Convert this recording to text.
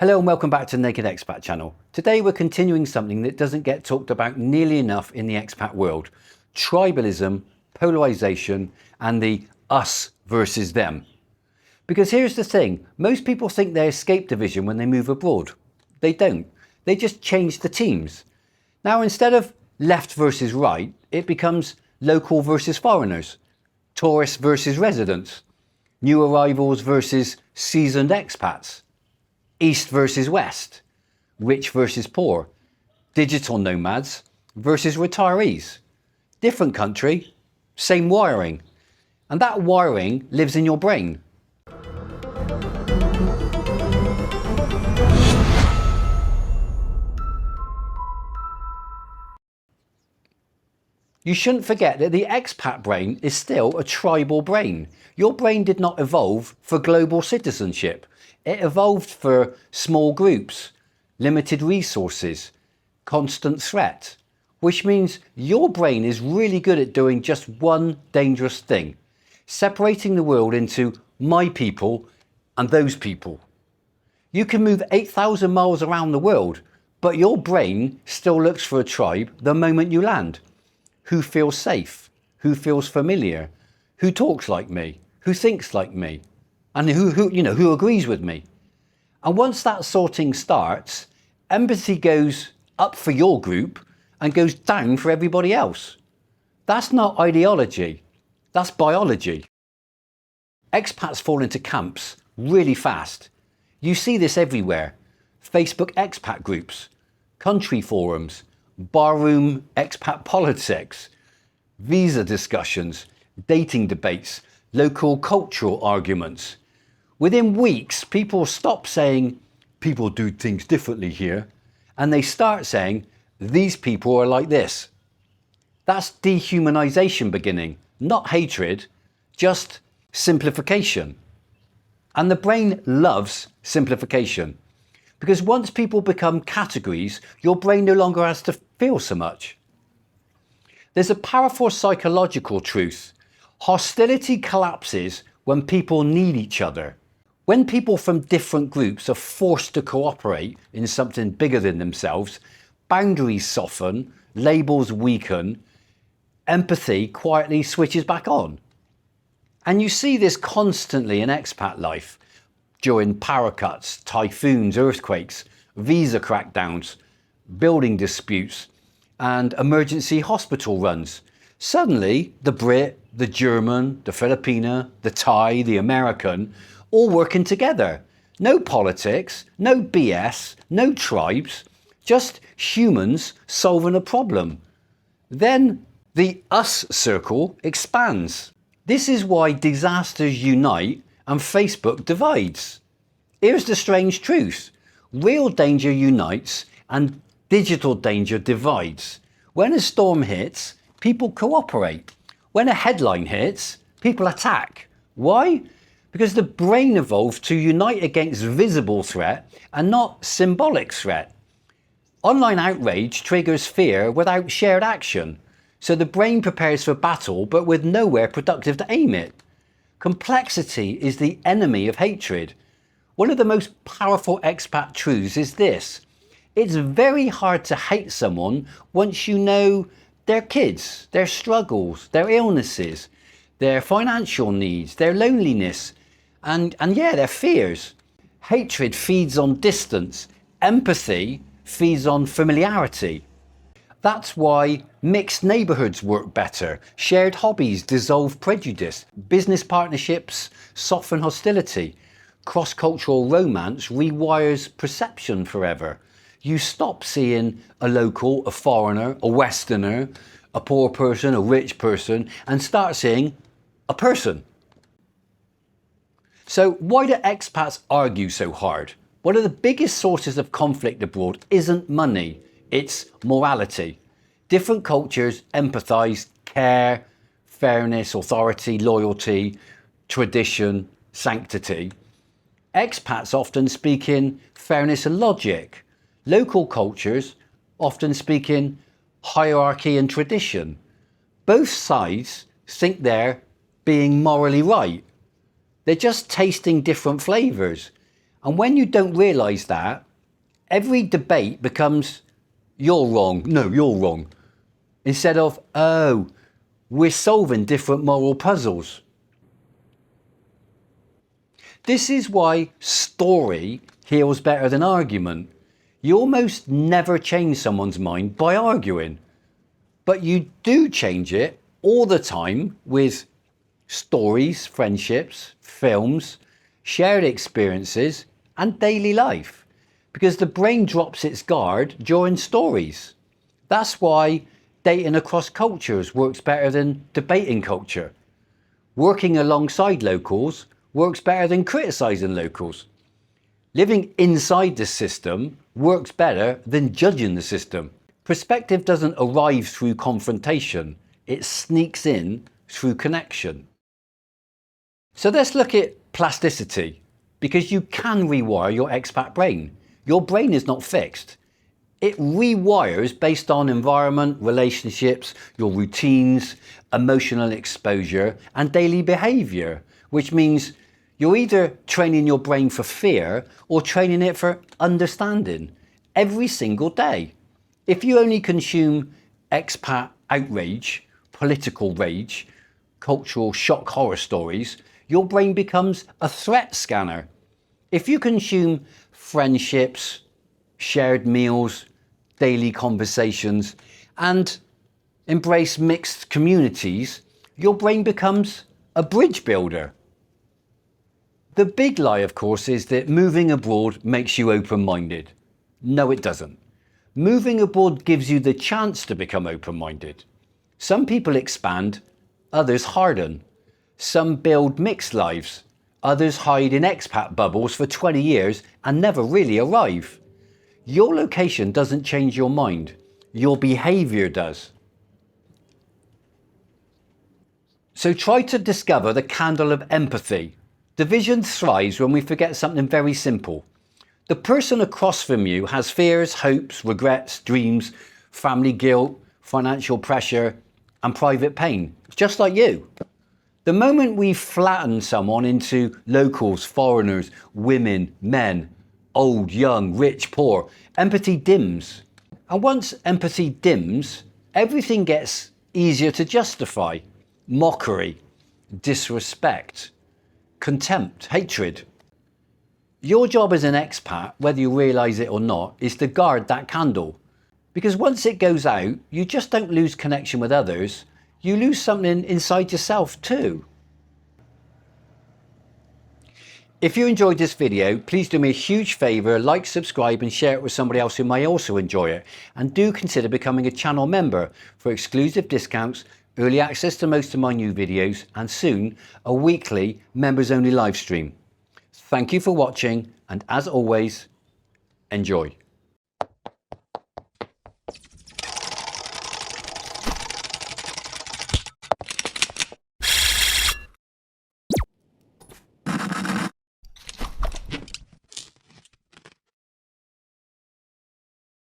Hello and welcome back to the Naked Expat channel. Today we're continuing something that doesn't get talked about nearly enough in the expat world. Tribalism, polarisation and the us versus them. Because here's the thing, most people think they escape division when they move abroad. They don't. They just change the teams. Now instead of left versus right, it becomes local versus foreigners, tourists versus residents, new arrivals versus seasoned expats, East versus West, rich versus poor, digital nomads versus retirees. Different country, same wiring. And that wiring lives in your brain. You shouldn't forget that the expat brain is still a tribal brain. Your brain did not evolve for global citizenship. It evolved for small groups, limited resources, constant threat, which means your brain is really good at doing just one dangerous thing, separating the world into my people and those people. You can move 8,000 miles around the world, but your brain still looks for a tribe the moment you land. Who feels safe? Who feels familiar? Who talks like me? Who thinks like me? And who agrees with me? And once that sorting starts, empathy goes up for your group and goes down for everybody else. That's not ideology, that's biology. Expats fall into camps really fast. You see this everywhere. Facebook expat groups, country forums, barroom expat politics, visa discussions, dating debates, local cultural arguments. Within weeks, people stop saying, people do things differently here, and they start saying, these people are like this. That's dehumanization beginning, not hatred, just simplification. And the brain loves simplification. Because once people become categories, your brain no longer has to feel so much. There's a powerful psychological truth. Hostility collapses when people need each other. When people from different groups are forced to cooperate in something bigger than themselves, boundaries soften, labels weaken, empathy quietly switches back on. And you see this constantly in expat life. During power cuts, typhoons, earthquakes, visa crackdowns, building disputes, and emergency hospital runs. Suddenly, the Brit, the German, the Filipino, the Thai, the American, all working together. No politics, no BS, no tribes, just humans solving a problem. Then the us circle expands. This is why disasters unite and Facebook divides. Here's the strange truth. Real danger unites and digital danger divides. When a storm hits, people cooperate. When a headline hits, people attack. Why? Because the brain evolved to unite against visible threat and not symbolic threat. Online outrage triggers fear without shared action. So the brain prepares for battle but with nowhere productive to aim it. Complexity is the enemy of hatred. One of the most powerful expat truths is this. It's very hard to hate someone once you know their kids, their struggles, their illnesses, their financial needs, their loneliness, and their fears. Hatred feeds on distance. Empathy feeds on familiarity. That's why mixed neighbourhoods work better, shared hobbies dissolve prejudice, business partnerships soften hostility, cross-cultural romance rewires perception forever. You stop seeing a local, a foreigner, a Westerner, a poor person, a rich person, and start seeing a person. So why do expats argue so hard? One of the biggest sources of conflict abroad isn't money, it's morality. Different cultures empathise, care, fairness, authority, loyalty, tradition, sanctity. Expats often speak in fairness and logic. Local cultures often speak in hierarchy and tradition. Both sides think they're being morally right. They're just tasting different flavours. And when you don't realise that, every debate becomes, you're wrong, no, you're wrong. Instead of, oh, we're solving different moral puzzles. This is why story heals better than argument. You almost never change someone's mind by arguing, but you do change it all the time with stories, friendships, films, shared experiences, and daily life, because the brain drops its guard during stories. That's why dating across cultures works better than debating culture. Working alongside locals works better than criticising locals. Living inside the system works better than judging the system. Perspective doesn't arrive through confrontation, it sneaks in through connection. So let's look at plasticity, because you can rewire your expat brain. Your brain is not fixed. It rewires based on environment, relationships, your routines, emotional exposure, and daily behaviour, which means you're either training your brain for fear or training it for understanding every single day. If you only consume expat outrage, political rage, cultural shock horror stories, your brain becomes a threat scanner. If you consume friendships, shared meals, daily conversations, and embrace mixed communities, your brain becomes a bridge builder. The big lie, of course, is that moving abroad makes you open-minded. No, it doesn't. Moving abroad gives you the chance to become open-minded. Some people expand, others harden. Some build mixed lives, others hide in expat bubbles for 20 years and never really arrive. Your location doesn't change your mind, your behaviour does. So try to discover the candle of empathy. Division thrives when we forget something very simple. The person across from you has fears, hopes, regrets, dreams, family guilt, financial pressure, and private pain, just like you. The moment we flatten someone into locals, foreigners, women, men, old, young, rich, poor, empathy dims. And once empathy dims, everything gets easier to justify. Mockery, disrespect, contempt, hatred. Your job as an expat, whether you realise it or not, is to guard that candle. Because once it goes out, you just don't lose connection with others, you lose something inside yourself too. If you enjoyed this video, please do me a huge favour, like, subscribe and share it with somebody else who may also enjoy it. And do consider becoming a channel member for exclusive discounts, early access to most of my new videos, and soon a weekly members only live stream. Thank you for watching, and as always, enjoy.